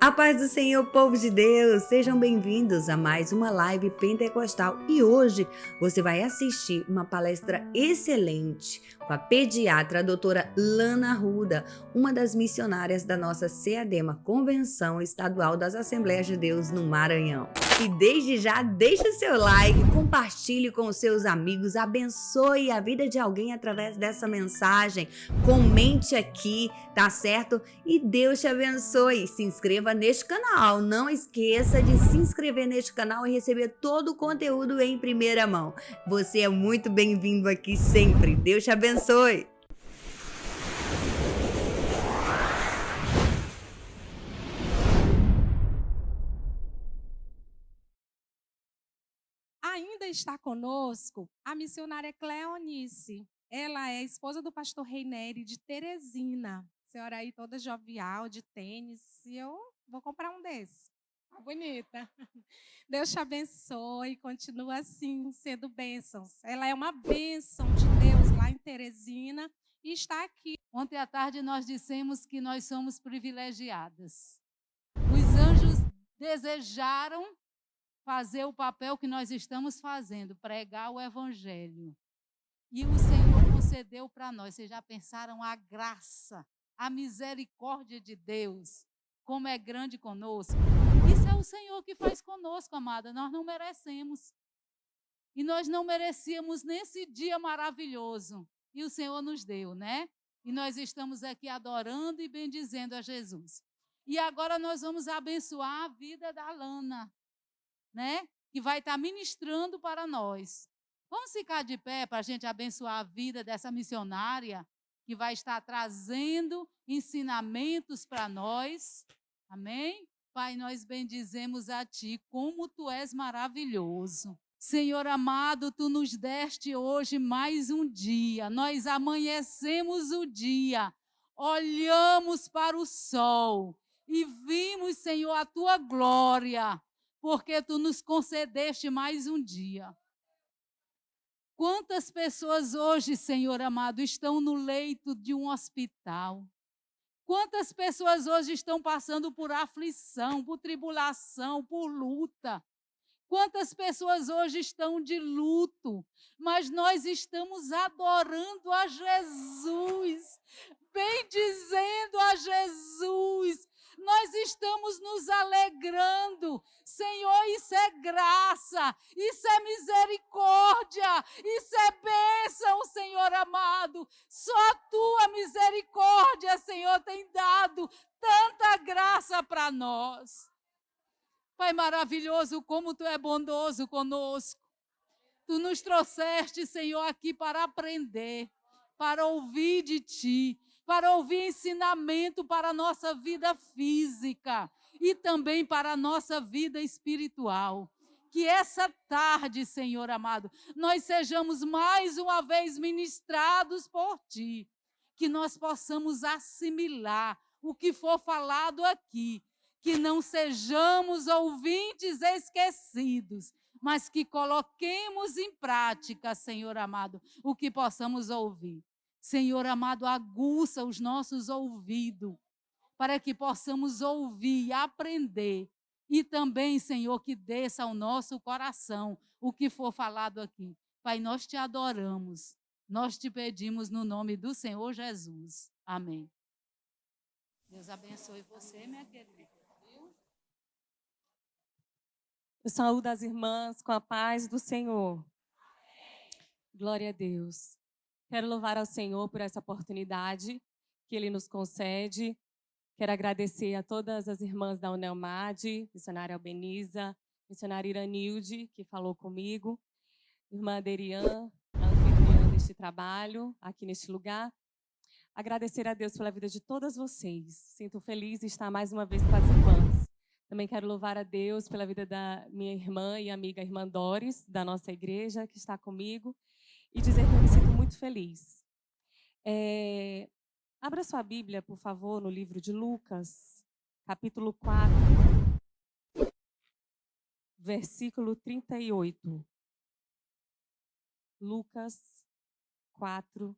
A paz do Senhor, povo de Deus, sejam bem-vindos a mais uma live pentecostal e hoje você vai assistir uma palestra excelente com a pediatra a doutora Lana Arruda, uma das missionárias da nossa CEADEMA, Convenção Estadual das Assembleias de Deus no Maranhão. E desde já, deixe o seu like, compartilhe com os seus amigos, abençoe a vida de alguém através dessa mensagem, comente aqui, tá certo? E Deus te abençoe. Se inscreva neste canal. Não esqueça de se inscrever neste canal e receber todo o conteúdo em primeira mão. Você é muito bem-vindo aqui sempre. Deus te abençoe. Ainda está conosco a missionária Cleonice. Ela é esposa do pastor Reineri de Teresina. Senhora aí toda jovial, de tênis. E eu vou comprar um desses. Bonita. Deus te abençoe. Continua assim, sendo bênçãos. Ela é uma bênção de Deus lá em Teresina e está aqui. Ontem à tarde nós dissemos que nós somos privilegiadas. Os anjos desejaram fazer o papel que nós estamos fazendo, pregar o evangelho. E o Senhor concedeu para nós. Vocês já pensaram a graça, a misericórdia de Deus, como é grande conosco? Isso é o Senhor que faz conosco, amada. Nós não merecemos. E nós não merecíamos nesse dia maravilhoso. E o Senhor nos deu, né? E nós estamos aqui adorando e bendizendo a Jesus. E agora nós vamos abençoar a vida da Lana, né? Que vai estar ministrando para nós. Vamos ficar de pé para a gente abençoar a vida dessa missionária que vai estar trazendo ensinamentos para nós. Amém? Pai, nós bendizemos a Ti, como Tu és maravilhoso. Senhor amado, Tu nos deste hoje mais um dia. Nós amanhecemos o dia, olhamos para o sol e vimos, Senhor, a Tua glória, porque Tu nos concedeste mais um dia. Quantas pessoas hoje, Senhor amado, estão no leito de um hospital? Quantas pessoas hoje estão passando por aflição, por tribulação, por luta? Quantas pessoas hoje estão de luto? Mas nós estamos adorando a Jesus, bendizendo a Jesus. Nós estamos nos alegrando. Senhor, isso é graça, isso é misericórdia, isso é bênção, Senhor amado. Só a Tua misericórdia, Senhor, tem dado tanta graça para nós. Pai maravilhoso, como Tu é bondoso conosco. Tu nos trouxeste, Senhor, aqui para aprender, para ouvir de Ti, para ouvir ensinamento para a nossa vida física e também para a nossa vida espiritual. Que essa tarde, Senhor amado, nós sejamos mais uma vez ministrados por Ti, que nós possamos assimilar o que for falado aqui, que não sejamos ouvintes esquecidos, mas que coloquemos em prática, Senhor amado, o que possamos ouvir. Senhor amado, aguça os nossos ouvidos, para que possamos ouvir e aprender. E também, Senhor, que desça ao nosso coração o que for falado aqui. Pai, nós Te adoramos, nós Te pedimos no nome do Senhor Jesus. Amém. Deus abençoe você, minha querida. Eu saúdo as irmãs com a paz do Senhor. Glória a Deus. Quero louvar ao Senhor por essa oportunidade que Ele nos concede. Quero agradecer a todas as irmãs da Unelmad, missionária Albeniza, missionária Iranilde, que falou comigo, irmã Aderian, anfitriã deste trabalho, aqui neste lugar. Agradecer a Deus pela vida de todas vocês. Sinto feliz de estar mais uma vez com as irmãs. Também quero louvar a Deus pela vida da minha irmã e amiga, irmã Doris, da nossa igreja, que está comigo, e dizer que eu me sinto muito feliz. Abra sua Bíblia, por favor, no livro de Lucas, capítulo 4, versículo 38. Lucas 4,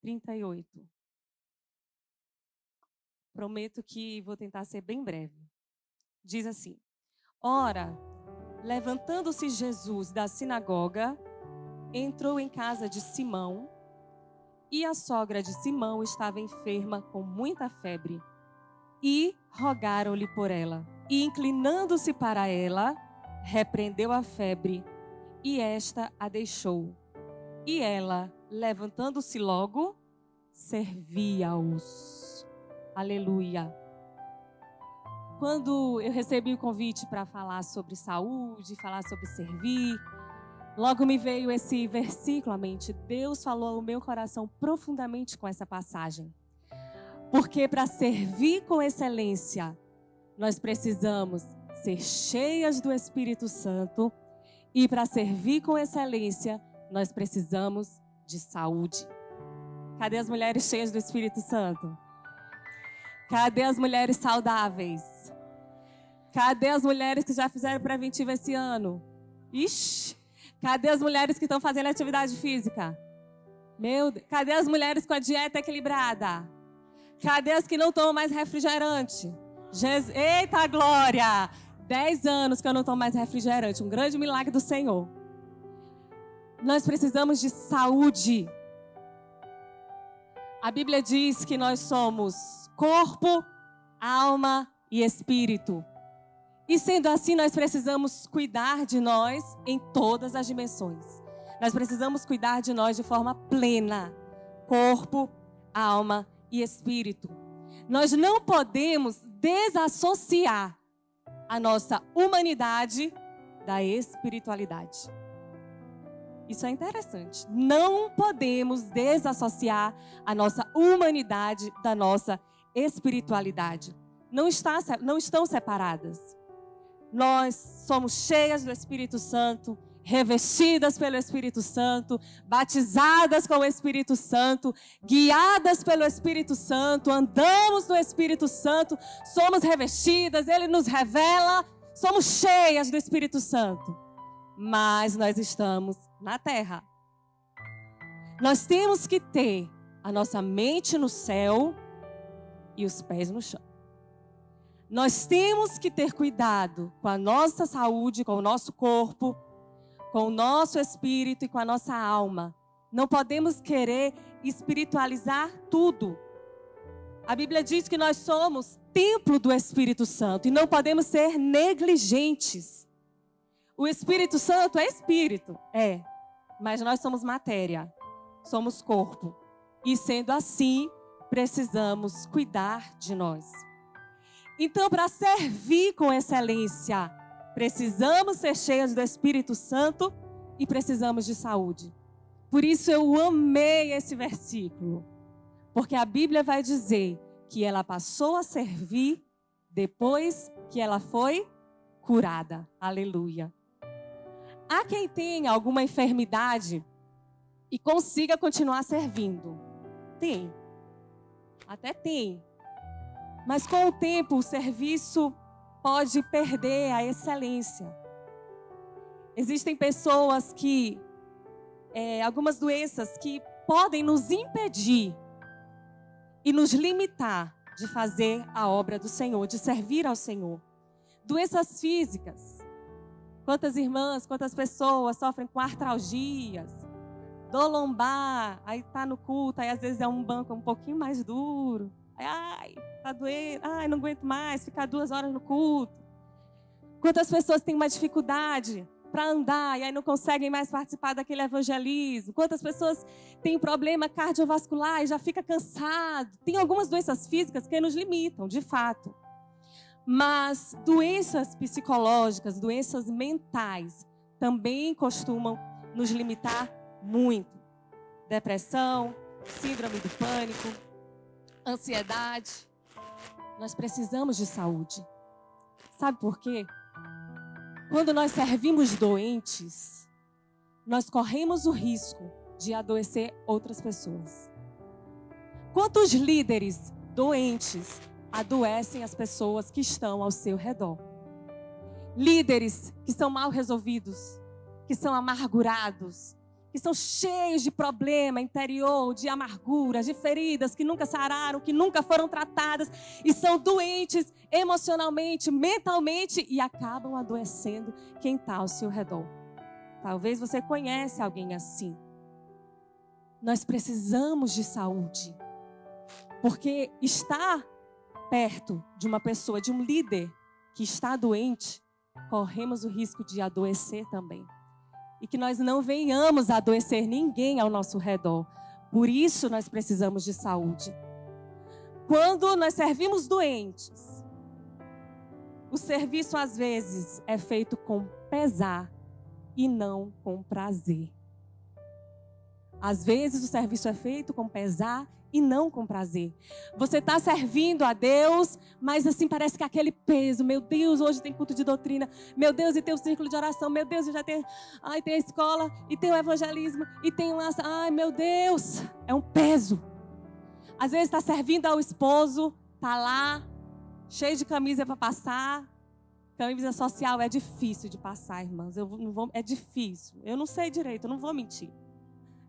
38. Prometo que vou tentar ser bem breve. diz assim: Ora, levantando-se Jesus da sinagoga, entrou em casa de Simão, e a sogra de Simão estava enferma com muita febre. E rogaram-lhe por ela. E inclinando-se para ela, repreendeu a febre, e esta a deixou. E ela, levantando-se logo, servia-os. Aleluia. Quando eu recebi o convite para falar sobre saúde, falar sobre servir, logo me veio esse versículo à mente. Deus falou ao meu coração profundamente com essa passagem. Porque para servir com excelência, nós precisamos ser cheias do Espírito Santo. E para servir com excelência, nós precisamos de saúde. Cadê as mulheres cheias do Espírito Santo? Cadê as mulheres saudáveis? Cadê as mulheres que já fizeram preventivo esse ano? Ixi! Cadê as mulheres que estão fazendo atividade física? Meu Deus! Cadê as mulheres com a dieta equilibrada? Cadê as que não tomam mais refrigerante? Eita glória! 10 anos que eu não tomo mais refrigerante. Um grande milagre do Senhor. Nós precisamos de saúde. A Bíblia diz que nós somos corpo, alma e espírito. E sendo assim, nós precisamos cuidar de nós em todas as dimensões. Nós precisamos cuidar de nós de forma plena. Corpo, alma e espírito. Nós não podemos desassociar a nossa humanidade da espiritualidade. Isso é interessante. Não podemos desassociar a nossa humanidade da nossa espiritualidade. Não estão separadas. Nós somos cheias do Espírito Santo, revestidas pelo Espírito Santo, batizadas com o Espírito Santo, guiadas pelo Espírito Santo, andamos no Espírito Santo, somos revestidas, Ele nos revela, somos cheias do Espírito Santo. Mas nós estamos na terra. Nós temos que ter a nossa mente no céu e os pés no chão. Nós temos que ter cuidado com a nossa saúde, com o nosso corpo, com o nosso espírito e com a nossa alma. Não podemos querer espiritualizar tudo. A Bíblia diz que nós somos templo do Espírito Santo e não podemos ser negligentes. O Espírito Santo é espírito, mas nós somos matéria, somos corpo. E sendo assim, precisamos cuidar de nós. Então, para servir com excelência, precisamos ser cheios do Espírito Santo e precisamos de saúde. Por isso eu amei esse versículo. Porque a Bíblia vai dizer que ela passou a servir depois que ela foi curada. Aleluia. Há quem tenha alguma enfermidade e consiga continuar servindo. Tem. Até tem. Mas com o tempo o serviço pode perder a excelência. Existem pessoas que, algumas doenças que podem nos impedir e nos limitar de fazer a obra do Senhor, de servir ao Senhor. Doenças físicas. Quantas irmãs, quantas pessoas sofrem com artralgias, dor lombar, aí está no culto, aí às vezes é um banco um pouquinho mais duro. Ai, tá doendo, ai, não aguento mais ficar 2 horas no culto. Quantas pessoas têm uma dificuldade para andar e aí não conseguem mais participar daquele evangelismo? Quantas pessoas têm um problema cardiovascular e já fica cansado? Tem algumas doenças físicas que nos limitam, de fato. Mas doenças psicológicas, doenças mentais, também costumam nos limitar muito. Depressão, síndrome do pânico, ansiedade. Nós precisamos de saúde. Sabe por quê? Quando nós servimos doentes, nós corremos o risco de adoecer outras pessoas. Quantos líderes doentes adoecem as pessoas que estão ao seu redor? Líderes que são mal resolvidos, que são amargurados, que são cheios de problema interior, de amargura, de feridas que nunca sararam, que nunca foram tratadas e são doentes emocionalmente, mentalmente e acabam adoecendo quem está ao seu redor. Talvez você conhece alguém assim. Nós precisamos de saúde, porque estar perto de uma pessoa, de um líder que está doente, corremos o risco de adoecer também. E que nós não venhamos a adoecer ninguém ao nosso redor. Por isso nós precisamos de saúde. Quando nós servimos doentes, o serviço às vezes é feito com pesar e não com prazer. Às vezes o serviço é feito com pesar e não com prazer. Você está servindo a Deus, mas assim parece que aquele peso, meu Deus, hoje tem culto de doutrina, meu Deus, e tem o círculo de oração, meu Deus, eu já tenho, tem a escola, e tem o evangelismo, e tem meu Deus, é um peso. Às vezes está servindo ao esposo, está lá, cheio de camisa para passar. Camisa social é difícil de passar, irmãos, é difícil, eu não sei direito, eu não vou mentir.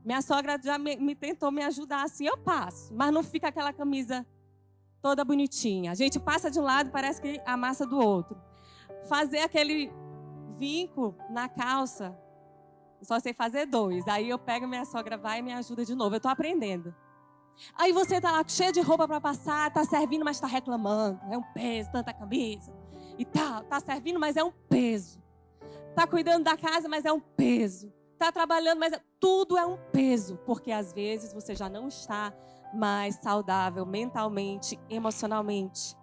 Minha sogra já me tentou me ajudar assim, eu passo. Mas não fica aquela camisa toda bonitinha. A gente passa de um lado, parece que amassa do outro. Fazer aquele vinco na calça, só sei fazer 2. Aí eu pego, minha sogra vai e me ajuda de novo. Eu estou aprendendo. Aí você está lá cheio de roupa para passar, está servindo, mas está reclamando. É um peso, tanta camisa. E tal, está servindo, mas é um peso. Está cuidando da casa, mas é um peso. Está trabalhando, mas tudo é um peso, porque às vezes você já não está mais saudável mentalmente, emocionalmente.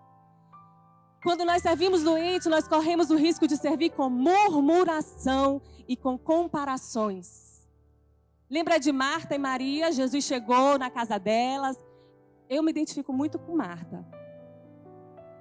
Quando nós servimos doentes, nós corremos o risco de servir com murmuração e com comparações. Lembra de Marta e Maria? Jesus chegou na casa delas. Eu me identifico muito com Marta.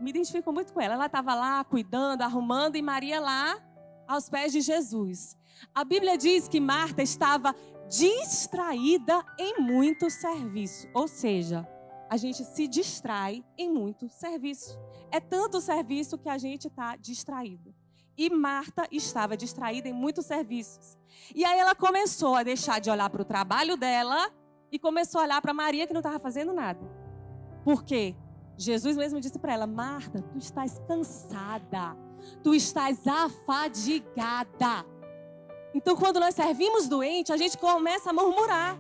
Me identifico muito com ela. Ela estava lá cuidando, arrumando, e Maria lá aos pés de Jesus. A Bíblia diz que Marta estava distraída em muito serviço. Ou seja, a gente se distrai em muito serviço. É tanto serviço que a gente está distraído. E Marta estava distraída em muitos serviços. E aí ela começou a deixar de olhar para o trabalho dela e começou a olhar para Maria, que não estava fazendo nada. Por quê? Jesus mesmo disse para ela: Marta, tu estás cansada, tu estás afadigada. Então, quando nós servimos doente, a gente começa a murmurar.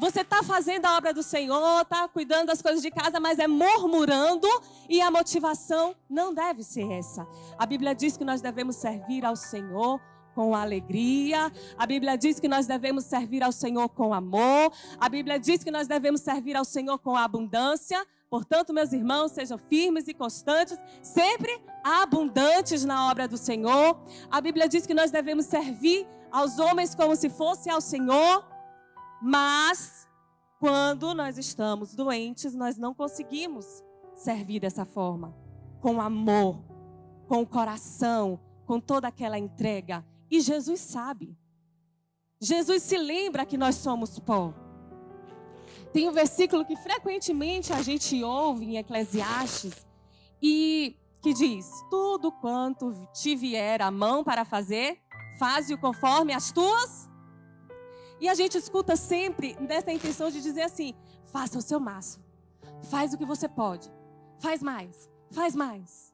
Você está fazendo a obra do Senhor, está cuidando das coisas de casa, mas é murmurando, e a motivação não deve ser essa. A Bíblia diz que nós devemos servir ao Senhor com alegria. A Bíblia diz que nós devemos servir ao Senhor com amor. A Bíblia diz que nós devemos servir ao Senhor com abundância. Portanto, meus irmãos, sejam firmes e constantes, sempre abundantes na obra do Senhor. A Bíblia diz que nós devemos servir aos homens como se fosse ao Senhor, mas quando nós estamos doentes, nós não conseguimos servir dessa forma, com amor, com o coração, com toda aquela entrega. E Jesus sabe. Jesus se lembra que nós somos pó. Tem um versículo que frequentemente a gente ouve em Eclesiastes e que diz: tudo quanto te vier a mão para fazer, faze-o conforme as tuas. E a gente escuta sempre dessa intenção de dizer assim: faça o seu máximo, faz o que você pode, faz mais, faz mais.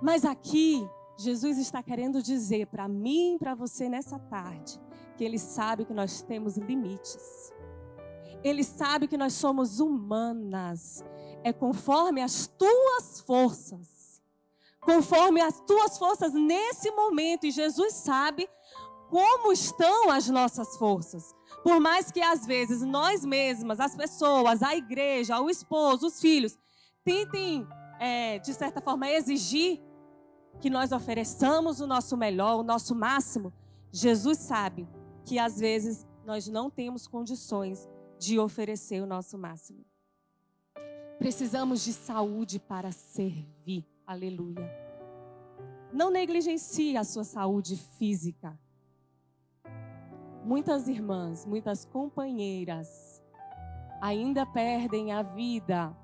Mas aqui Jesus está querendo dizer para mim e para você nessa tarde que Ele sabe que nós temos limites. Ele sabe que nós somos humanas. É conforme as tuas forças. Conforme as tuas forças nesse momento. E Jesus sabe como estão as nossas forças. Por mais que às vezes nós mesmas, as pessoas, a igreja, o esposo, os filhos, tentem, de certa forma, exigir que nós ofereçamos o nosso melhor, o nosso máximo. Jesus sabe que às vezes nós não temos condições de oferecer o nosso máximo. Precisamos de saúde para servir. Aleluia. Não negligencie a sua saúde física. Muitas irmãs, muitas companheiras ainda perdem a vida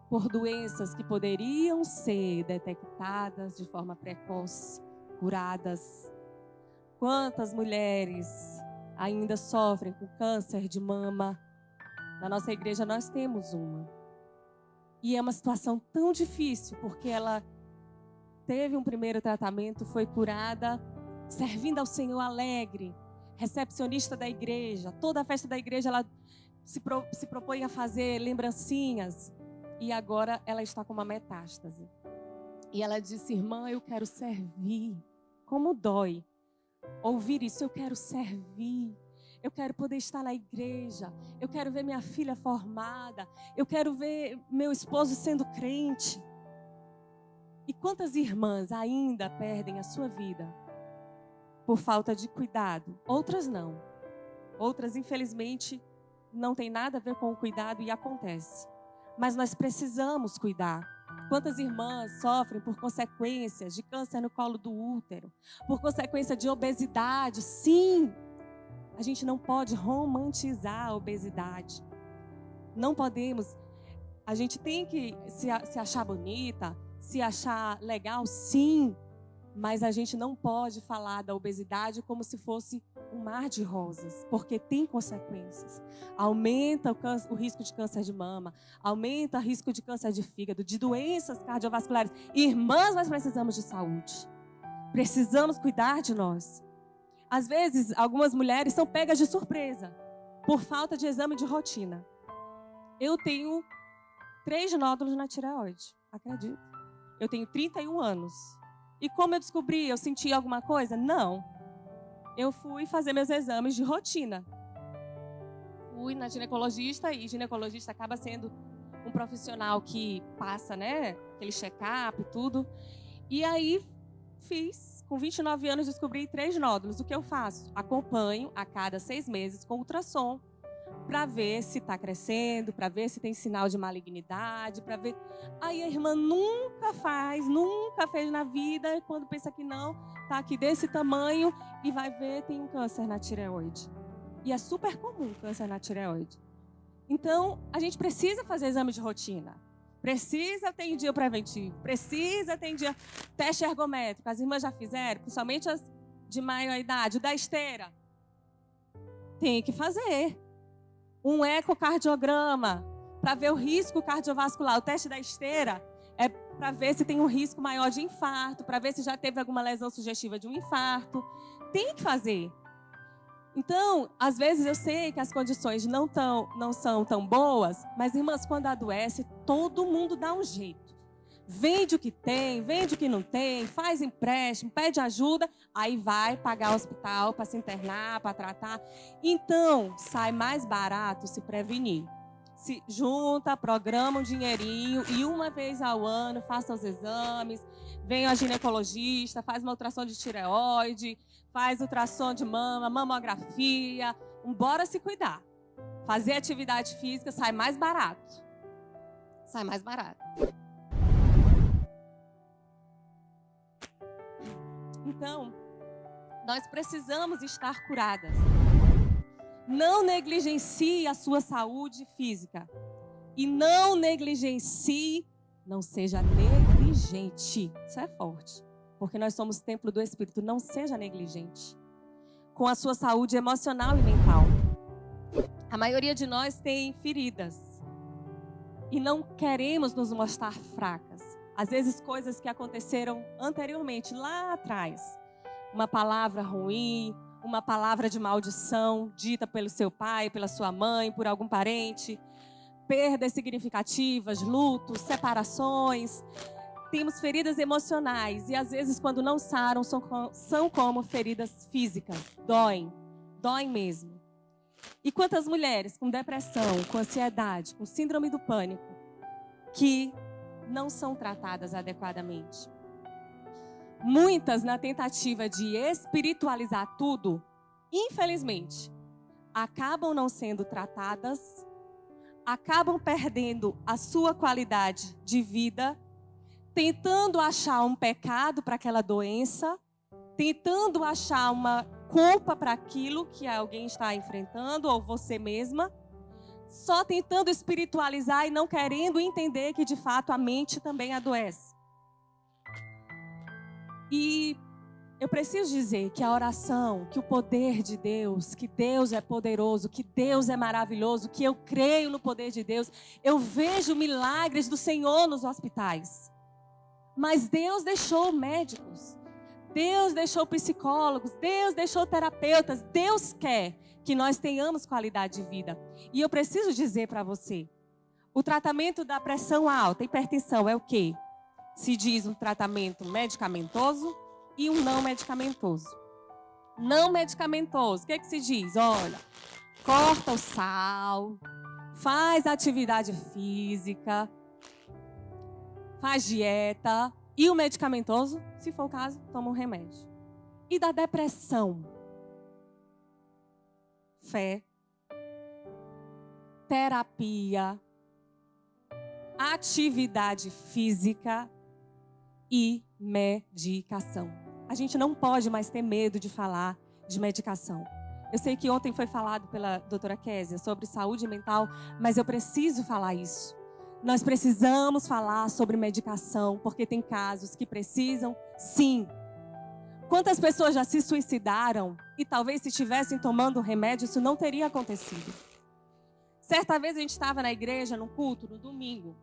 por doenças que poderiam ser detectadas de forma precoce, curadas. Quantas mulheres ainda sofrem com câncer de mama. Na nossa igreja nós temos uma. E é uma situação tão difícil, porque ela teve um primeiro tratamento, foi curada, servindo ao Senhor alegre, recepcionista da igreja. Toda a festa da igreja ela se propõe a fazer lembrancinhas. E agora ela está com uma metástase. E ela disse: irmã, eu quero servir. Como dói ouvir isso. Eu quero servir. Eu quero poder estar na igreja. Eu quero ver minha filha formada. Eu quero ver meu esposo sendo crente. E quantas irmãs ainda perdem a sua vida por falta de cuidado? Outras não. Outras, infelizmente, não tem nada a ver com o cuidado e acontece. Mas nós precisamos cuidar. Quantas irmãs sofrem por consequências de câncer no colo do útero, por consequência de obesidade? Sim, a gente não pode romantizar a obesidade. Não podemos. A gente tem que se achar bonita, se achar legal, sim. Mas a gente não pode falar da obesidade como se fosse um mar de rosas, porque tem consequências. Aumenta o risco de câncer de mama, aumenta o risco de câncer de fígado, de doenças cardiovasculares. Irmãs, nós precisamos de saúde. Precisamos cuidar de nós. Às vezes, algumas mulheres são pegas de surpresa por falta de exame de rotina. Eu tenho 3 nódulos na tireoide, acredito. Eu tenho 31 anos. E como eu descobri? Eu senti alguma coisa? Não. Eu fui fazer meus exames de rotina. Fui na ginecologista, e ginecologista acaba sendo um profissional que passa, né, aquele check-up e tudo. E aí fiz, com 29 anos, descobri 3 nódulos. O que eu faço? Acompanho a cada 6 meses com ultrassom, para ver se está crescendo, para ver se tem sinal de malignidade, para ver. Aí a irmã nunca fez na vida, e quando pensa que não, está aqui desse tamanho e vai ver, tem um câncer na tireoide. E é super comum câncer na tireoide. Então, a gente precisa fazer exame de rotina. Precisa ter em dia preventivo, precisa ter em dia teste ergométrico. As irmãs já fizeram, principalmente as de maior idade, o da esteira. Tem que fazer. Um ecocardiograma, para ver o risco cardiovascular. O teste da esteira é para ver se tem um risco maior de infarto, para ver se já teve alguma lesão sugestiva de um infarto. Tem que fazer. Então, às vezes eu sei que as condições não são tão boas, mas, irmãs, quando adoece, todo mundo dá um jeito. Vende o que tem, vende o que não tem, faz empréstimo, pede ajuda, aí vai pagar o hospital para se internar, para tratar. Então, sai mais barato se prevenir. Se junta, programa um dinheirinho e uma vez ao ano faça os exames, vem a ginecologista, faz uma ultrassom de tireoide, faz ultrassom de mama, mamografia. Bora se cuidar. Fazer atividade física sai mais barato. Sai mais barato. Então, nós precisamos estar curadas. Não negligencie a sua saúde física. E não negligencie, não seja negligente. Isso é forte. Porque nós somos templo do Espírito. Não seja negligente com a sua saúde emocional e mental. A maioria de nós tem feridas. E não queremos nos mostrar fracas. Às vezes, coisas que aconteceram anteriormente, lá atrás. Uma palavra ruim, uma palavra de maldição dita pelo seu pai, pela sua mãe, por algum parente. Perdas significativas, lutos, separações. Temos feridas emocionais e, às vezes, quando não saram, são como feridas físicas. Doem mesmo. E quantas mulheres com depressão, com ansiedade, com síndrome do pânico, que não são tratadas adequadamente. Muitas, na tentativa de espiritualizar tudo, infelizmente, acabam não sendo tratadas, acabam perdendo a sua qualidade de vida, tentando achar um pecado para aquela doença, tentando achar uma culpa para aquilo que alguém está enfrentando, ou você mesma, só tentando espiritualizar e não querendo entender que, de fato, a mente também adoece. E eu preciso dizer que a oração, que o poder de Deus, que Deus é poderoso, que Deus é maravilhoso, que eu creio no poder de Deus, eu vejo milagres do Senhor nos hospitais. Mas Deus deixou médicos, Deus deixou psicólogos, Deus deixou terapeutas, Deus quer que nós tenhamos qualidade de vida. E eu preciso dizer para você, o tratamento da pressão alta, hipertensão, é o quê? Se diz um tratamento medicamentoso e um não medicamentoso. Não medicamentoso, o que se diz? Olha, corta o sal, faz atividade física, faz dieta. E o medicamentoso, se for o caso, toma um remédio. E da depressão? Fé, terapia, atividade física e medicação. A gente não pode mais ter medo de falar de medicação. Eu sei que ontem foi falado pela doutora Késia sobre saúde mental, mas eu preciso falar isso. Nós precisamos falar sobre medicação, porque tem casos que precisam, sim. Quantas pessoas já se suicidaram e talvez se estivessem tomando remédio, isso não teria acontecido. Certa vez a gente estava na igreja, num culto, no domingo.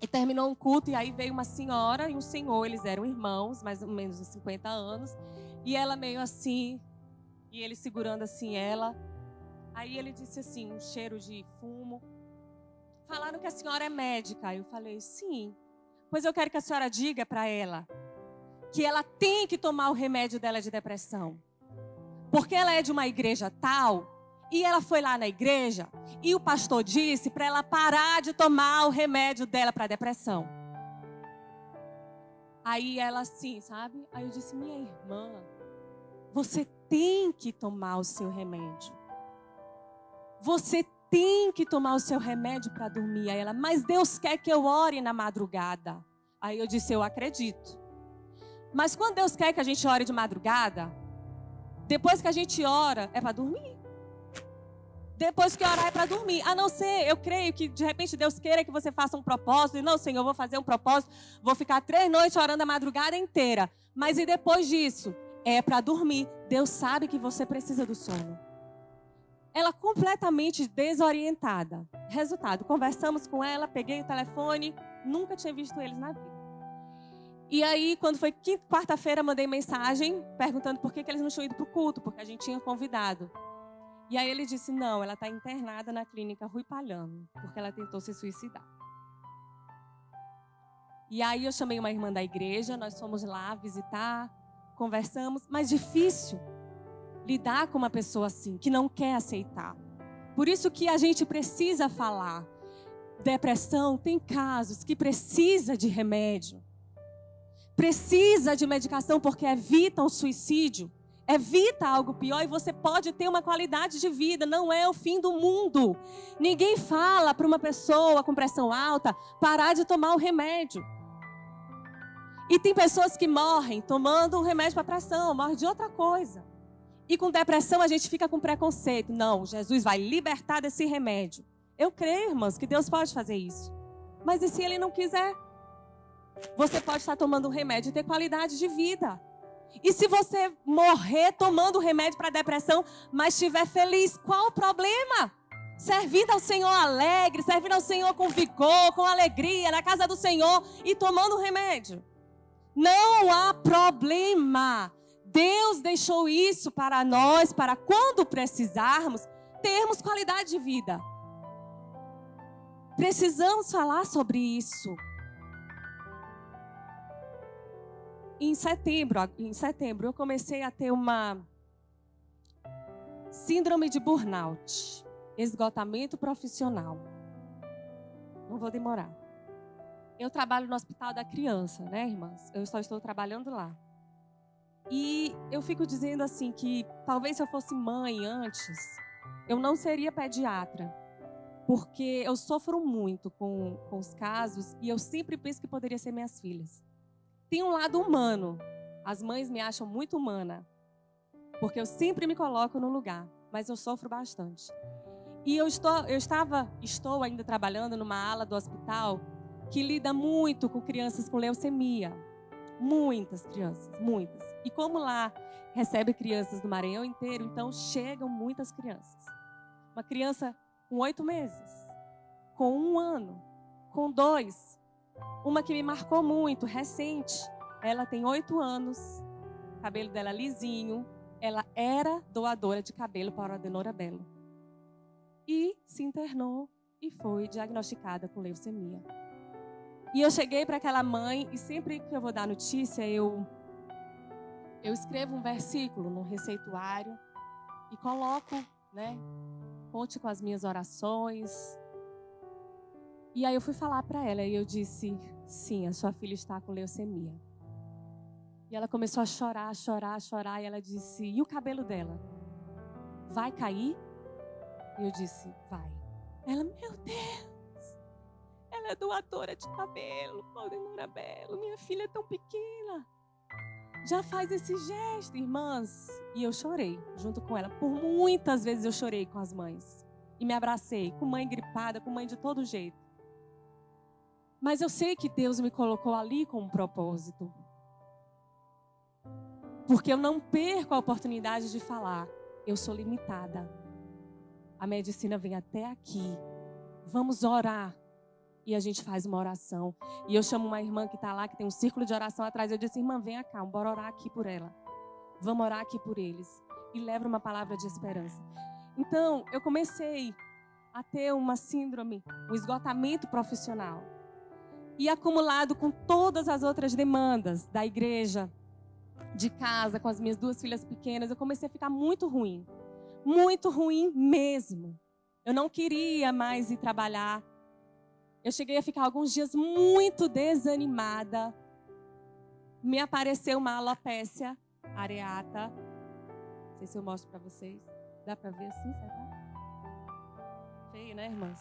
E terminou um culto e aí veio uma senhora e um senhor, eles eram irmãos, mais ou menos de 50 anos. E ela meio assim, e ele segurando assim ela. Aí ele disse assim, um cheiro de fumo. Falaram que a senhora é médica. Aí eu falei, sim. Pois eu quero que a senhora diga para ela que ela tem que tomar o remédio dela de depressão. Porque ela é de uma igreja tal, e ela foi lá na igreja, e o pastor disse para ela parar de tomar o remédio dela para depressão. Aí ela assim, sabe? Aí eu disse, minha irmã, você tem que tomar o seu remédio. Você tem que tomar o seu remédio para dormir. Aí ela, mas Deus quer que eu ore na madrugada. Aí eu disse, eu acredito. Mas quando Deus quer que a gente ore de madrugada, depois que a gente ora, é para dormir. Depois que orar é para dormir. A não ser, eu creio que de repente Deus queira que você faça um propósito. E não, Senhor, eu vou fazer um propósito. Vou ficar 3 noites orando a madrugada inteira. Mas e depois disso? É para dormir. Deus sabe que você precisa do sono. Ela completamente desorientada. Resultado, conversamos com ela, peguei o telefone. Nunca tinha visto eles na vida. E aí, quando foi quarta-feira, mandei mensagem perguntando por que eles não tinham ido para o culto, porque a gente tinha convidado. E aí ele disse, não, ela está internada na clínica Rui Palhano, porque ela tentou se suicidar. E aí eu chamei uma irmã da igreja, nós fomos lá visitar, conversamos, mas difícil lidar com uma pessoa assim, que não quer aceitar. Por isso que a gente precisa falar. Depressão, tem casos que precisa de remédio. Precisa de medicação porque evita um suicídio. Evita algo pior e você pode ter uma qualidade de vida. Não é o fim do mundo. Ninguém fala para uma pessoa com pressão alta parar de tomar o remédio. E tem pessoas que morrem tomando um remédio para pressão, morrem de outra coisa. E com depressão a gente fica com preconceito. Não, Jesus vai libertar desse remédio. Eu creio, irmãos, que Deus pode fazer isso. Mas e se Ele não quiser? Você pode estar tomando um remédio e ter qualidade de vida. E se você morrer tomando remédio para depressão, mas estiver feliz, qual o problema? Servindo ao Senhor alegre, servindo ao Senhor com vigor, com alegria, na casa do Senhor e tomando remédio. Não há problema. Deus deixou isso para nós, para quando precisarmos, termos qualidade de vida. Precisamos falar sobre isso. Em setembro, eu comecei a ter uma síndrome de burnout, esgotamento profissional. Não vou demorar. Eu trabalho no Hospital da Criança, né, irmãs? Eu só estou trabalhando lá. E eu fico dizendo assim que talvez se eu fosse mãe antes, eu não seria pediatra. Porque eu sofro muito com os casos e eu sempre penso que poderia ser minhas filhas. Tem um lado humano. As mães me acham muito humana. Porque eu sempre me coloco no lugar. Mas eu sofro bastante. E eu estou ainda trabalhando numa ala do hospital que lida muito com crianças com leucemia. muitas crianças, muitas. E como lá recebe crianças do Maranhão inteiro, então chegam muitas crianças. Uma criança com 8 meses, com 1 ano, com 2. Uma que me marcou muito, recente. Ela tem 8 anos, o cabelo dela lisinho. Ela era doadora de cabelo para a Adenora Belo. E se internou e foi diagnosticada com leucemia. E eu cheguei para aquela mãe e sempre que eu vou dar notícia, eu escrevo um versículo no receituário e coloco, né? Conte com as minhas orações. E aí eu fui falar para ela e eu disse, sim, a sua filha está com leucemia. E ela começou a chorar, chorar, chorar. E ela disse, e o cabelo dela? Vai cair? E eu disse, vai. Ela, meu Deus, ela é doadora de cabelo, Adenora Belo, minha filha é tão pequena. Já faz esse gesto, irmãs. E eu chorei junto com ela. Por muitas vezes eu chorei com as mães. E me abracei, com mãe gripada, com mãe de todo jeito. Mas eu sei que Deus me colocou ali com um propósito. Porque eu não perco a oportunidade de falar. Eu sou limitada. A medicina vem até aqui. Vamos orar. E a gente faz uma oração. E eu chamo uma irmã que está lá, que tem um círculo de oração atrás. Eu disse, irmã, vem cá, bora orar aqui por ela. Vamos orar aqui por eles. E leva uma palavra de esperança. Então, eu comecei a ter uma síndrome, um esgotamento profissional. E acumulado com todas as outras demandas da igreja, de casa, com as minhas 2 filhas pequenas, eu comecei a ficar muito ruim. Muito ruim mesmo. Eu não queria mais ir trabalhar. Eu cheguei a ficar alguns dias muito desanimada. Me apareceu uma alopécia areata. Não sei se eu mostro para vocês. Dá para ver assim, será? Feio, né, irmãs?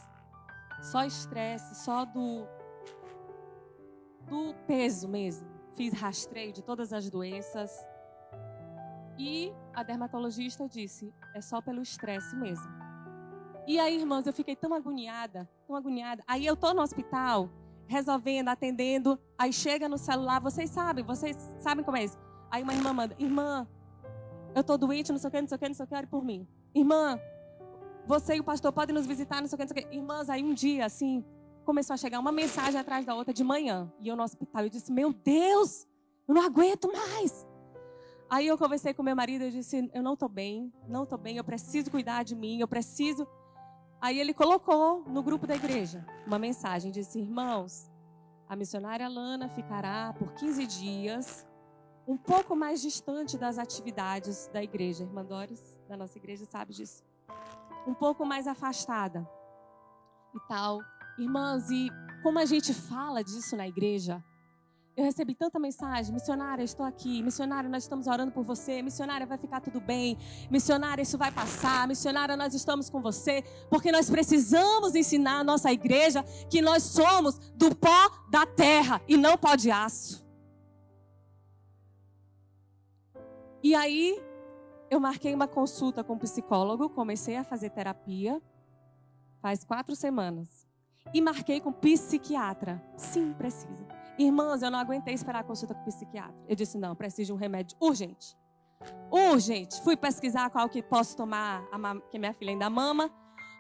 Só estresse, só do peso mesmo. Fiz rastreio de todas as doenças. E a dermatologista disse, é só pelo estresse mesmo. E aí, irmãos, eu fiquei tão agoniada, tão agoniada. Aí eu tô no hospital, resolvendo, atendendo. Aí chega no celular, vocês sabem como é isso. Aí uma irmã manda, irmã, eu tô doente, não sei o que, não sei o que, não sei o que, ore por mim. Irmã, você e o pastor podem nos visitar, não sei o que, não sei o que. Irmãs, aí um dia, assim, começou a chegar uma mensagem atrás da outra de manhã. E eu no hospital, eu disse, meu Deus, eu não aguento mais. Aí eu conversei com meu marido, eu disse, eu não tô bem, eu preciso cuidar de mim, eu preciso... Aí ele colocou no grupo da igreja uma mensagem, disse, irmãos, a missionária Lana ficará por 15 dias um pouco mais distante das atividades da igreja. Irmã Doris, da nossa igreja, sabe disso. Um pouco mais afastada e tal. Irmãs, e como a gente fala disso na igreja, eu recebi tanta mensagem, missionária, estou aqui, missionária, nós estamos orando por você, missionária, vai ficar tudo bem, missionária, isso vai passar, missionária, nós estamos com você, porque nós precisamos ensinar a nossa igreja que nós somos do pó da terra e não pó de aço. E aí, eu marquei uma consulta com um psicólogo, comecei a fazer terapia, faz 4 semanas, e marquei com psiquiatra, sim, precisa. Irmãs, eu não aguentei esperar a consulta com o psiquiatra. Eu disse, não, preciso de um remédio urgente. Urgente. Fui pesquisar qual que posso tomar, que minha filha ainda mama.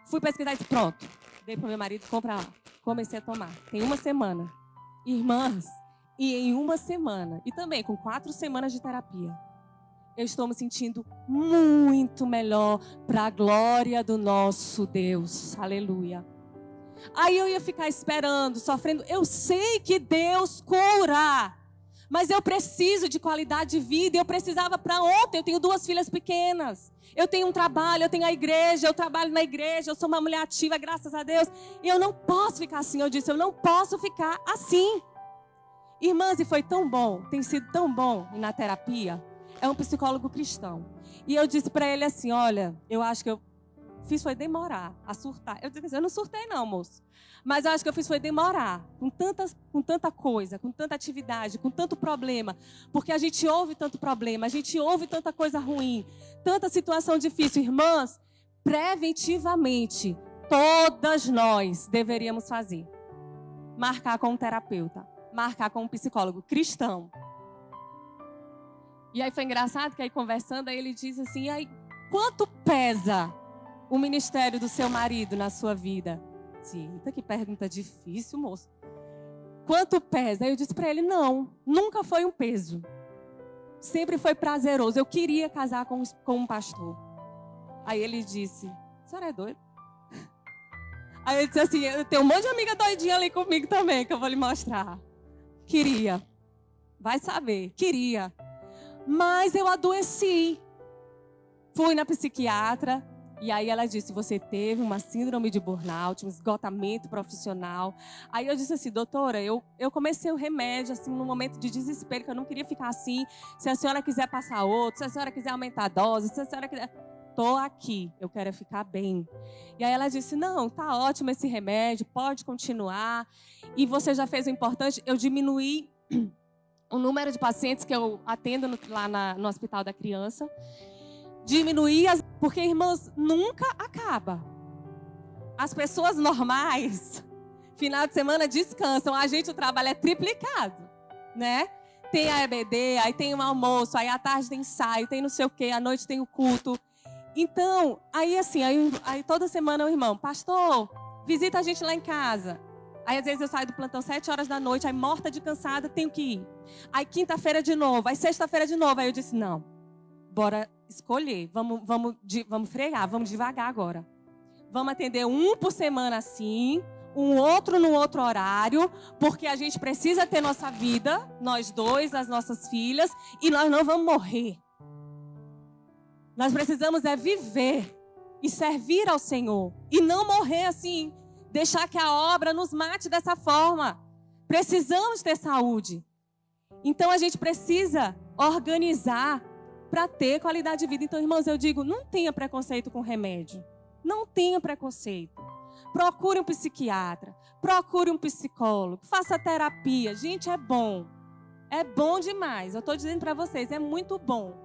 Fui pesquisar e disse, pronto. Dei para o meu marido, compra lá. Comecei a tomar. Tem 1 semana. Irmãs, e em 1 semana, e também com 4 semanas de terapia, eu estou me sentindo muito melhor para a glória do nosso Deus. Aleluia. Aí eu ia ficar esperando, sofrendo. Eu sei que Deus cura, mas eu preciso de qualidade de vida. Eu precisava para ontem. Eu tenho 2 filhas pequenas. Eu tenho um trabalho, eu tenho a igreja, eu trabalho na igreja, eu sou uma mulher ativa, graças a Deus. E eu não posso ficar assim. Eu disse, eu não posso ficar assim. Irmãs, e foi tão bom, tem sido tão bom ir na terapia. É um psicólogo cristão. E eu disse para ele assim, olha, eu acho que eu fiz foi demorar a surtar. Eu disse, eu não surtei não, moço. Mas eu acho que eu fiz foi demorar. Com tanta coisa, com tanta atividade, com tanto problema. Porque a gente ouve tanto problema, a gente ouve tanta coisa ruim, tanta situação difícil. Irmãs, preventivamente, todas nós deveríamos fazer. Marcar com um terapeuta, marcar com um psicólogo cristão. E aí foi engraçado que aí conversando, aí ele disse assim, aí, quanto pesa o ministério do seu marido na sua vida? Eita, que pergunta difícil, moço. Quanto pesa? Aí eu disse para ele, não, nunca foi um peso. Sempre foi prazeroso. Eu queria casar com um pastor. Aí ele disse, a senhora é doida? Aí eu disse assim, eu tenho um monte de amiga doidinha ali comigo também, que eu vou lhe mostrar. Queria. Vai saber, queria. Mas eu adoeci. Fui na psiquiatra. E aí ela disse, você teve uma síndrome de burnout, um esgotamento profissional. Aí eu disse assim, doutora, eu comecei o remédio, assim, num momento de desespero, que eu não queria ficar assim. Se a senhora quiser passar outro, se a senhora quiser aumentar a dose, se a senhora quiser... Tô aqui, eu quero ficar bem. E aí ela disse, não, tá ótimo esse remédio, pode continuar. E você já fez o importante, eu diminuí o número de pacientes que eu atendo lá no Hospital da Criança. Diminuir, porque, irmãos, nunca acaba. As pessoas normais, final de semana, descansam. A gente, o trabalho é triplicado, né? Tem a EBD, aí tem o almoço, aí à tarde tem ensaio, tem não sei o quê, à noite tem o culto. Então, aí assim, aí toda semana o irmão, pastor, visita a gente lá em casa. Aí às vezes eu saio do plantão 7 horas da noite, aí morta de cansada, tenho que ir. Aí quinta-feira de novo, aí sexta-feira de novo. Aí eu disse, não, bora escolher, vamos frear, vamos devagar agora. Vamos atender um por semana assim, um outro no outro horário, porque a gente precisa ter nossa vida, nós dois, as nossas filhas, e nós não vamos morrer. Nós precisamos é viver e servir ao Senhor, e não morrer assim, deixar que a obra nos mate dessa forma. Precisamos ter saúde. Então a gente precisa organizar para ter qualidade de vida. Então, irmãos, eu digo, não tenha preconceito com remédio. Não tenha preconceito. Procure um psiquiatra, procure um psicólogo, faça terapia. Gente, é bom. É bom demais. Eu estou dizendo para vocês, é muito bom.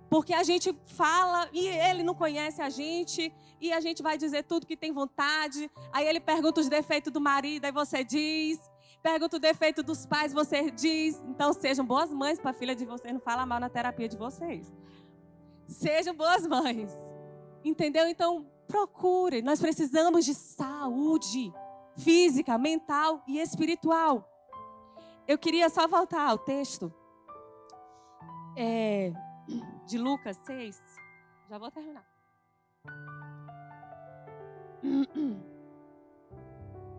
Porque a gente fala e ele não conhece a gente e a gente vai dizer tudo que tem vontade. Aí ele pergunta os defeitos do marido, aí você diz. Pergunta o defeito dos pais, você diz. Então, sejam boas mães para a filha de vocês não falar mal na terapia de vocês. Sejam boas mães. Entendeu? Então, procure. Nós precisamos de saúde física, mental e espiritual. Eu queria só voltar ao texto de Lucas 6. Já vou terminar.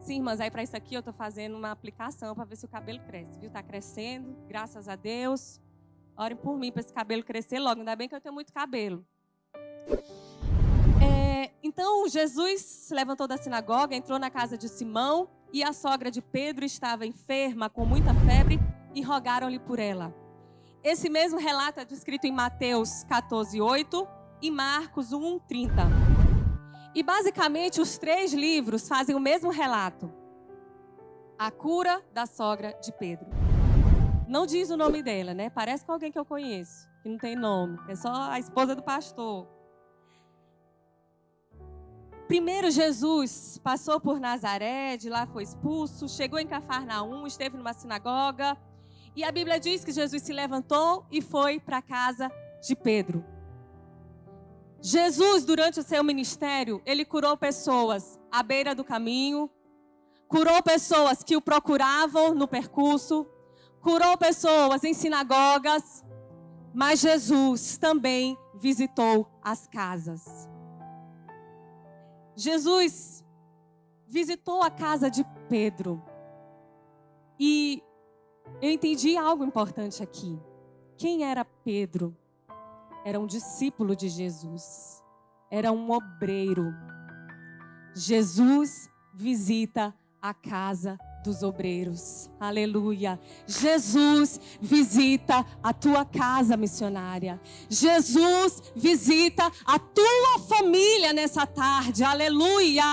Sim, irmãs, aí para isso aqui eu estou fazendo uma aplicação para ver se o cabelo cresce, viu? Está crescendo, graças a Deus. Orem por mim para esse cabelo crescer logo, ainda bem que eu tenho muito cabelo. Então, Jesus se levantou da sinagoga, entrou na casa de Simão e a sogra de Pedro estava enferma, com muita febre, e rogaram-lhe por ela. Esse mesmo relato é descrito em Mateus 14:8 e Marcos 1:30. E basicamente os 3 livros fazem o mesmo relato. A cura da sogra de Pedro. Não diz o nome dela, né? Parece com alguém que eu conheço, que não tem nome. É só a esposa do pastor. Primeiro Jesus passou por Nazaré, de lá foi expulso, chegou em Cafarnaum, esteve numa sinagoga. E a Bíblia diz que Jesus se levantou e foi para a casa de Pedro. Jesus, durante o seu ministério, ele curou pessoas à beira do caminho, curou pessoas que o procuravam no percurso, curou pessoas em sinagogas, mas Jesus também visitou as casas. Jesus visitou a casa de Pedro. E eu entendi algo importante aqui. Quem era Pedro? Era um discípulo de Jesus. Era um obreiro. Jesus visita a casa dos obreiros. Aleluia. Jesus visita a tua casa missionária. Jesus visita a tua família nessa tarde. Aleluia.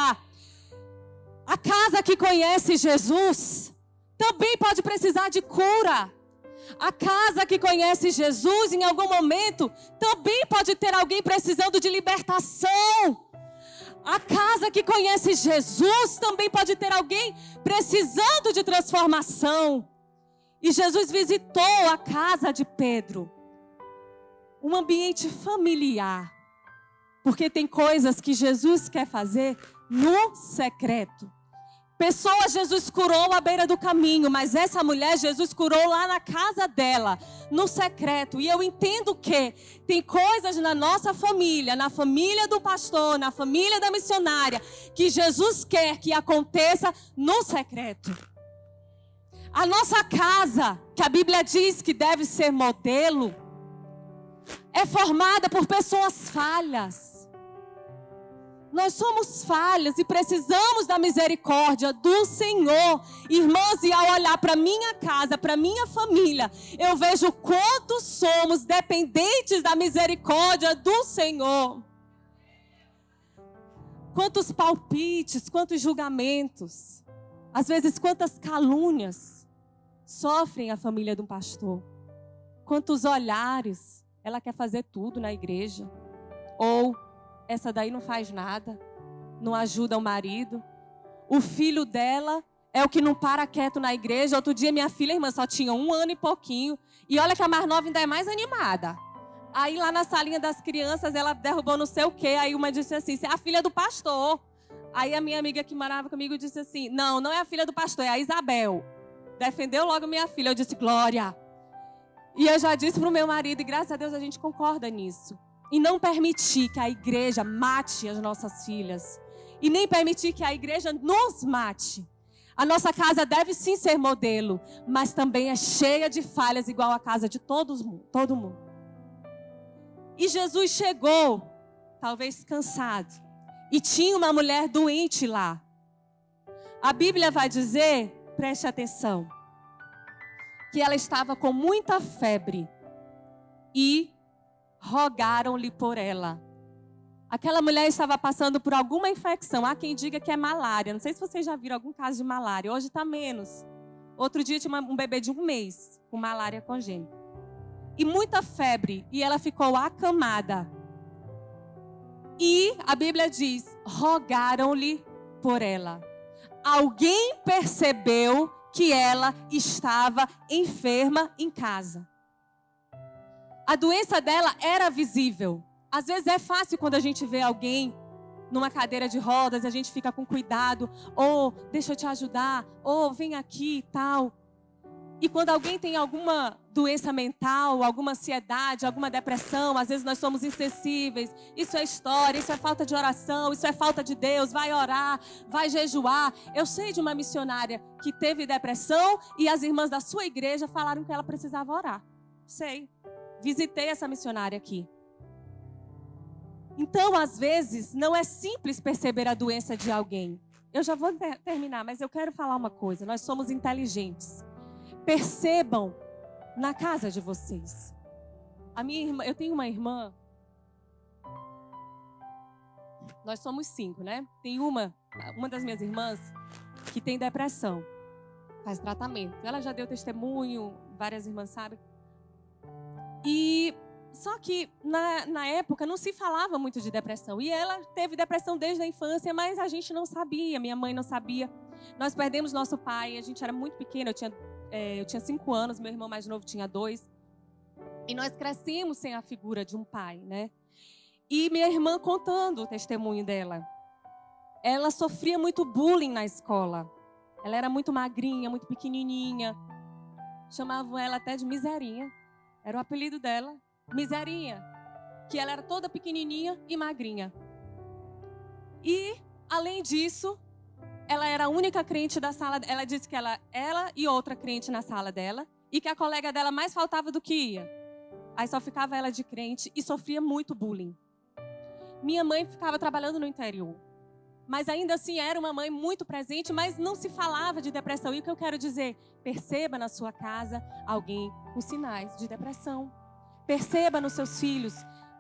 A casa que conhece Jesus também pode precisar de cura. A casa que conhece Jesus, em algum momento, também pode ter alguém precisando de libertação. A casa que conhece Jesus também pode ter alguém precisando de transformação. E Jesus visitou a casa de Pedro. um ambiente familiar. Porque tem coisas que Jesus quer fazer no secreto. Pessoas Jesus curou à beira do caminho, mas essa mulher Jesus curou lá na casa dela, no secreto. E eu entendo que tem coisas na nossa família, na família do pastor, na família da missionária, que Jesus quer que aconteça no secreto. A nossa casa, que a Bíblia diz que deve ser modelo, é formada por pessoas falhas. Nós somos falhas e precisamos da misericórdia do Senhor. Irmãs, e ao olhar para minha casa, para minha família, eu vejo quanto somos dependentes da misericórdia do Senhor. Quantos palpites, quantos julgamentos, às vezes quantas calúnias sofrem a família de um pastor. Quantos olhares, ela quer fazer tudo na igreja. Ou essa daí não faz nada, não ajuda o marido. O filho dela é o que não para quieto na igreja. Outro dia minha filha, irmã, só tinha 1 ano e pouquinho. E olha que a mais nova ainda é mais animada. Aí lá na salinha das crianças, ela derrubou não sei o quê. Aí uma disse assim, você é a filha do pastor. Aí a minha amiga que morava comigo disse assim, não é a filha do pastor, é a Isabel. Defendeu logo minha filha. Eu disse, Glória. E eu já disse para o meu marido, e graças a Deus a gente concorda nisso. E não permitir que a igreja mate as nossas filhas. E nem permitir que a igreja nos mate. A nossa casa deve sim ser modelo, mas também é cheia de falhas, igual a casa de todo mundo. E Jesus chegou, talvez cansado, e tinha uma mulher doente lá. A Bíblia vai dizer, preste atenção, que ela estava com muita febre e rogaram-lhe por ela. Aquela mulher estava passando por alguma infecção. Há quem diga que é malária. Não sei se vocês já viram algum caso de malária. Hoje está menos. Outro dia tinha um bebê de 1 mês com malária congênita. E muita febre. E ela ficou acamada. E a Bíblia diz, rogaram-lhe por ela. Alguém percebeu que ela estava enferma em casa. A doença dela era visível. Às vezes é fácil quando a gente vê alguém numa cadeira de rodas, a gente fica com cuidado, ou deixa eu te ajudar, ou vem aqui e tal. E quando alguém tem alguma doença mental, alguma ansiedade, alguma depressão, às vezes nós somos insensíveis. Isso é história, isso é falta de oração, isso é falta de Deus, vai orar, vai jejuar. Eu sei de uma missionária que teve depressão e as irmãs da sua igreja falaram que ela precisava orar. Sei. Visitei essa missionária aqui. Então, às vezes, não é simples perceber a doença de alguém. Eu já vou terminar, mas eu quero falar uma coisa. Nós somos inteligentes. Percebam na casa de vocês. A minha irmã, eu tenho uma irmã. Nós somos 5, né? Tem uma das minhas irmãs que tem depressão. Faz tratamento. Ela já deu testemunho, várias irmãs sabem. E só que na época não se falava muito de depressão. E ela teve depressão desde a infância, mas a gente não sabia, minha mãe não sabia. Nós perdemos nosso pai, a gente era muito pequena, eu tinha 5 anos, meu irmão mais novo tinha 2. E nós crescemos sem a figura de um pai, né? E minha irmã contando o testemunho dela. Ela sofria muito bullying na escola. Ela era muito magrinha, muito pequenininha. Chamavam ela até de Miserinha. Era o apelido dela, Miserinha, que ela era toda pequenininha e magrinha. E, além disso, ela era a única crente da sala. Ela disse que ela e outra crente na sala dela, e que a colega dela mais faltava do que ia. Aí só ficava ela de crente e sofria muito bullying. Minha mãe ficava trabalhando no interior. Mas ainda assim era uma mãe muito presente, mas não se falava de depressão. E o que eu quero dizer? Perceba na sua casa alguém com sinais de depressão. Perceba nos seus filhos.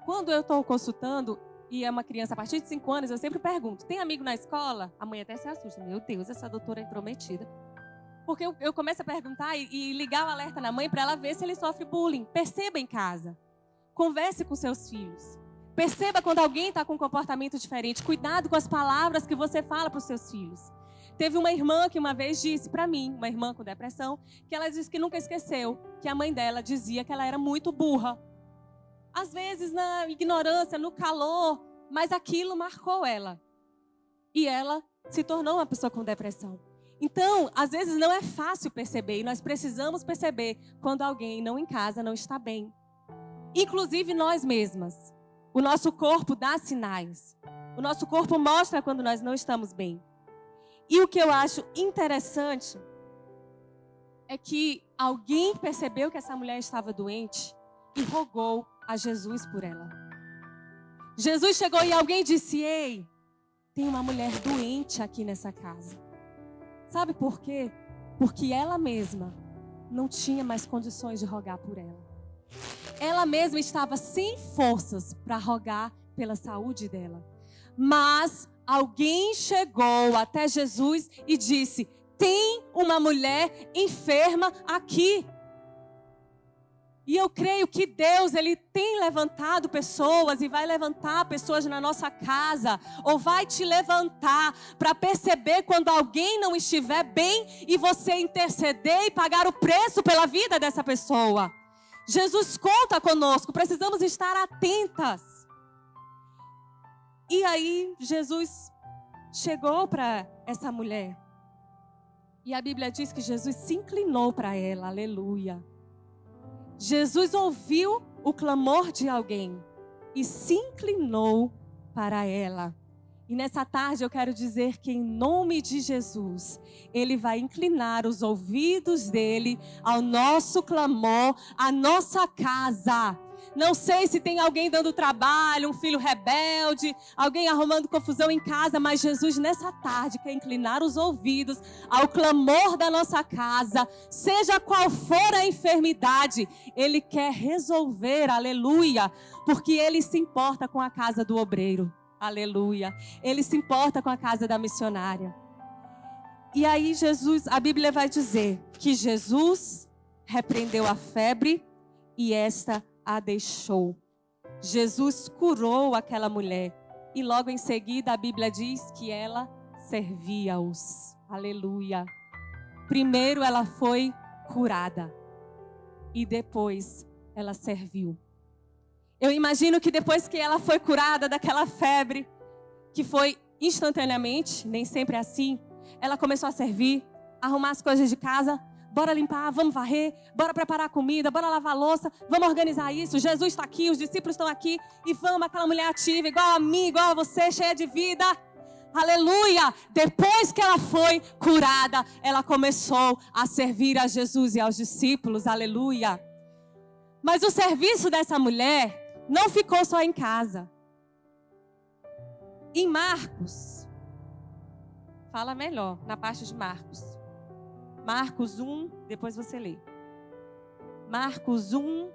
Quando eu estou consultando, e é uma criança a partir de 5 anos, eu sempre pergunto, tem amigo na escola? A mãe até se assusta. Meu Deus, essa doutora é intrometida. Porque eu começo a perguntar e ligar o alerta na mãe para ela ver se ele sofre bullying. Perceba em casa. Converse com seus filhos. Perceba quando alguém está com um comportamento diferente. Cuidado com as palavras que você fala para os seus filhos. Teve uma irmã que uma vez disse para mim, uma irmã com depressão, que ela disse que nunca esqueceu que a mãe dela dizia que ela era muito burra. às vezes na ignorância, no calor, mas aquilo marcou ela. E ela se tornou uma pessoa com depressão. Então, às vezes não é fácil perceber, e nós precisamos perceber quando alguém não em casa não está bem. Inclusive nós mesmas. O nosso corpo dá sinais. O nosso corpo mostra quando nós não estamos bem. E o que eu acho interessante é que alguém percebeu que essa mulher estava doente e rogou a Jesus por ela. Jesus chegou e alguém disse: ei, tem uma mulher doente aqui nessa casa. Sabe por quê? Porque ela mesma não tinha mais condições de rogar por ela. Ela mesma estava sem forças para rogar pela saúde dela. Mas alguém chegou até Jesus e disse: tem uma mulher enferma aqui. E eu creio que Deus, Ele tem levantado pessoas e vai levantar pessoas na nossa casa, ou vai te levantar para perceber quando alguém não estiver bem e você interceder e pagar o preço pela vida dessa pessoa. Jesus conta conosco, precisamos estar atentas. E aí Jesus chegou para essa mulher. E a Bíblia diz que Jesus se inclinou para ela, aleluia. Jesus ouviu o clamor de alguém e se inclinou para ela. E nessa tarde eu quero dizer que em nome de Jesus, Ele vai inclinar os ouvidos dEle ao nosso clamor, à nossa casa. Não sei se tem alguém dando trabalho, um filho rebelde, alguém arrumando confusão em casa, mas Jesus nessa tarde quer inclinar os ouvidos ao clamor da nossa casa, seja qual for a enfermidade, Ele quer resolver, aleluia, porque Ele se importa com a casa do obreiro, aleluia, Ele se importa com a casa da missionária. E aí Jesus, a Bíblia vai dizer que Jesus repreendeu a febre e esta a deixou. Jesus curou aquela mulher e logo em seguida a Bíblia diz que ela servia-os. Aleluia. Primeiro ela foi curada e depois ela serviu. Eu imagino que depois que ela foi curada daquela febre, que foi instantaneamente, nem sempre é assim, ela começou a servir, arrumar as coisas de casa. Bora limpar, vamos varrer, bora preparar comida, bora lavar a louça, vamos organizar isso. Jesus está aqui, os discípulos estão aqui e vamos, aquela mulher ativa, igual a mim, igual a você, cheia de vida. Aleluia! Depois que ela foi curada, ela começou a servir a Jesus e aos discípulos, aleluia. Mas o serviço dessa mulher não ficou só em casa. Em Marcos, fala melhor, na parte de Marcos. Marcos 1, depois você lê. Marcos 1,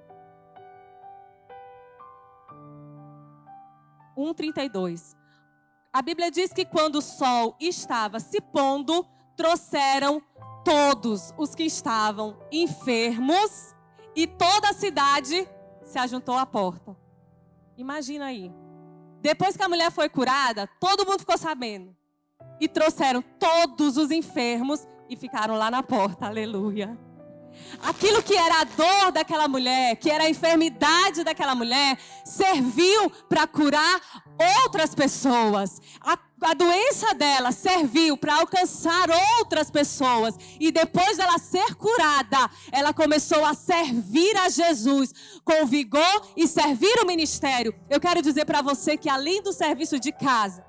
1:32. A Bíblia diz que quando o sol estava se pondo, trouxeram todos os que estavam enfermos e toda a cidade se ajuntou à porta. Imagina aí. Depois que a mulher foi curada, todo mundo ficou sabendo. E trouxeram todos os enfermos e ficaram lá na porta, aleluia. Aquilo que era a dor daquela mulher, que era a enfermidade daquela mulher, serviu para curar outras pessoas. A doença dela serviu para alcançar outras pessoas. E depois dela ser curada, ela começou a servir a Jesus com vigor e servir o ministério. Eu quero dizer para você que além do serviço de casa,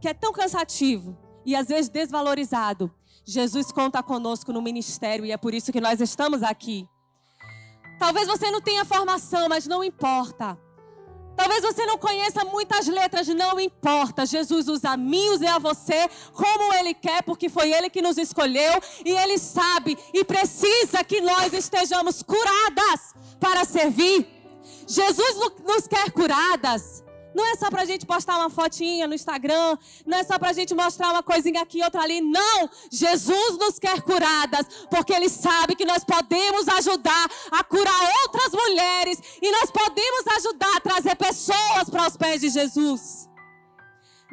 que é tão cansativo e às vezes desvalorizado, Jesus conta conosco no ministério e é por isso que nós estamos aqui. Talvez você não tenha formação, mas não importa. Talvez você não conheça muitas letras, não importa. Jesus usa a mim, usa a você como Ele quer, porque foi Ele que nos escolheu e Ele sabe e precisa que nós estejamos curadas para servir. Jesus nos quer curadas. Não é só para a gente postar uma fotinha no Instagram, não é só para a gente mostrar uma coisinha aqui, outra ali. Não, Jesus nos quer curadas, porque Ele sabe que nós podemos ajudar a curar outras mulheres e nós podemos ajudar a trazer pessoas para os pés de Jesus.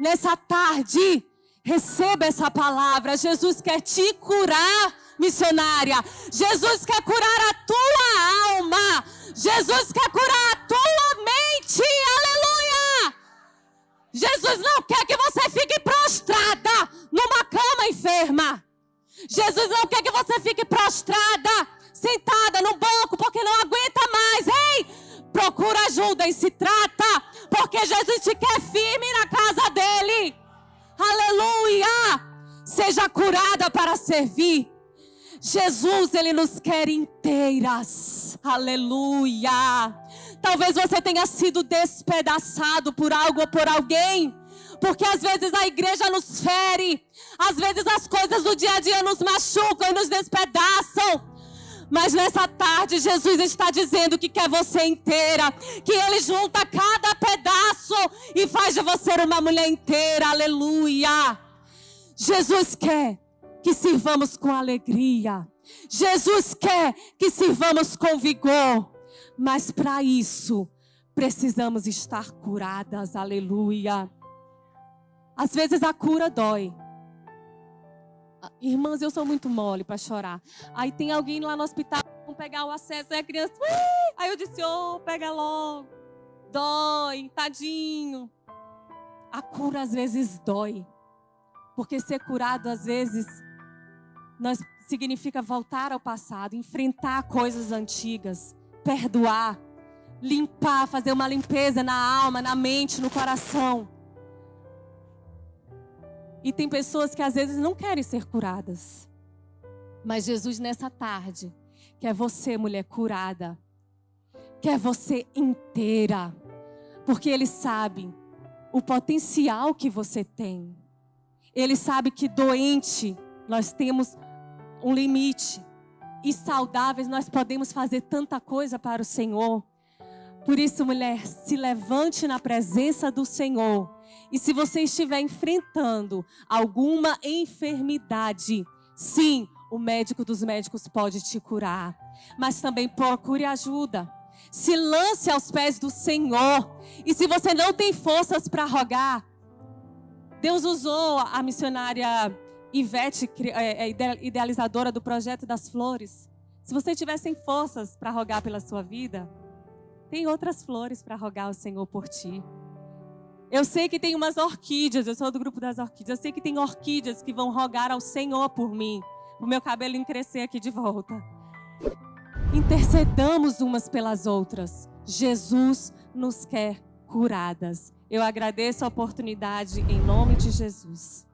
Nessa tarde, receba essa palavra. Jesus quer te curar, missionária. Jesus quer curar a tua alma. Jesus quer curar a tua mente. enferma. Jesus não quer que você fique prostrada, sentada no banco, porque não aguenta mais. Ei, procura ajuda e se trata, porque Jesus te quer firme na casa dele. Aleluia! Seja curada para servir. Jesus, ele nos quer inteiras. Aleluia! Talvez você tenha sido despedaçado por algo ou por alguém, porque às vezes a igreja nos fere, às vezes as coisas do dia a dia nos machucam e nos despedaçam. Mas nessa tarde Jesus está dizendo que quer você inteira, que Ele junta cada pedaço e faz de você uma mulher inteira. Aleluia! Jesus quer que sirvamos com alegria. Jesus quer que sirvamos com vigor. Mas para isso, precisamos estar curadas. Aleluia! Às vezes a cura dói. Irmãs, eu sou muito mole para chorar. Aí tem alguém lá no hospital, vão pegar o acesso, aí a criança... Aí eu disse, pega logo. Dói, tadinho. A cura às vezes dói. Porque ser curado às vezes significa voltar ao passado, enfrentar coisas antigas, perdoar, limpar, fazer uma limpeza na alma, na mente, no coração. E tem pessoas que às vezes não querem ser curadas. Mas Jesus nessa tarde quer você, mulher curada. Quer você inteira. Porque Ele sabe o potencial que você tem. Ele sabe que doente nós temos um limite. E saudáveis nós podemos fazer tanta coisa para o Senhor. Por isso, mulher, se levante na presença do Senhor. E se você estiver enfrentando alguma enfermidade, sim, o médico dos médicos pode te curar. Mas também procure ajuda. Se lance aos pés do Senhor. E se você não tem forças para rogar, Deus usou a missionária Ivete, idealizadora do Projeto das Flores. Se você tiver sem forças para rogar pela sua vida, tem outras flores para rogar ao Senhor por ti. Eu sei que tem umas orquídeas, eu sou do grupo das orquídeas. Eu sei que tem orquídeas que vão rogar ao Senhor por mim, o meu cabelo crescer aqui de volta. Intercedamos umas pelas outras. Jesus nos quer curadas. Eu agradeço a oportunidade em nome de Jesus.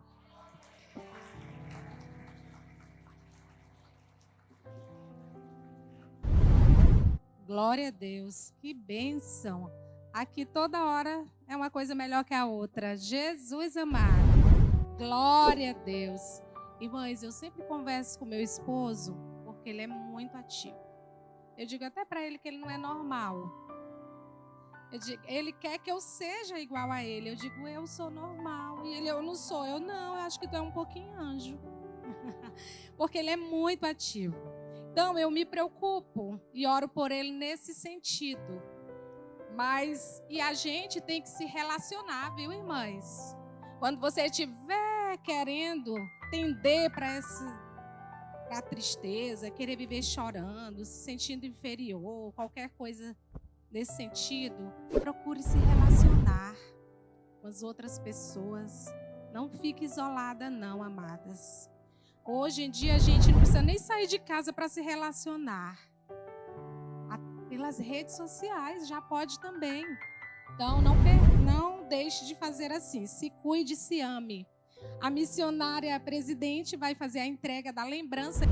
Glória a Deus, que bênção. Aqui toda hora é uma coisa melhor que a outra. Jesus amado, glória a Deus. Irmãs, eu sempre converso com meu esposo, porque ele é muito ativo. Eu digo até para ele que ele não é normal. Ele quer que eu seja igual a ele. Eu digo, eu sou normal. E ele, eu não sou. Eu acho que tu é um pouquinho anjo. Porque ele é muito ativo. Então, eu me preocupo e oro por ele nesse sentido. E a gente tem que se relacionar, viu, irmãs? Quando você estiver querendo tender para a tristeza, querer viver chorando, se sentindo inferior, qualquer coisa nesse sentido, procure se relacionar com as outras pessoas. Não fique isolada, não, amadas. Hoje em dia a gente não precisa nem sair de casa para se relacionar. Pelas redes sociais já pode também. Então não deixe de fazer assim. Se cuide, se ame. A missionária presidente vai fazer a entrega da lembrança.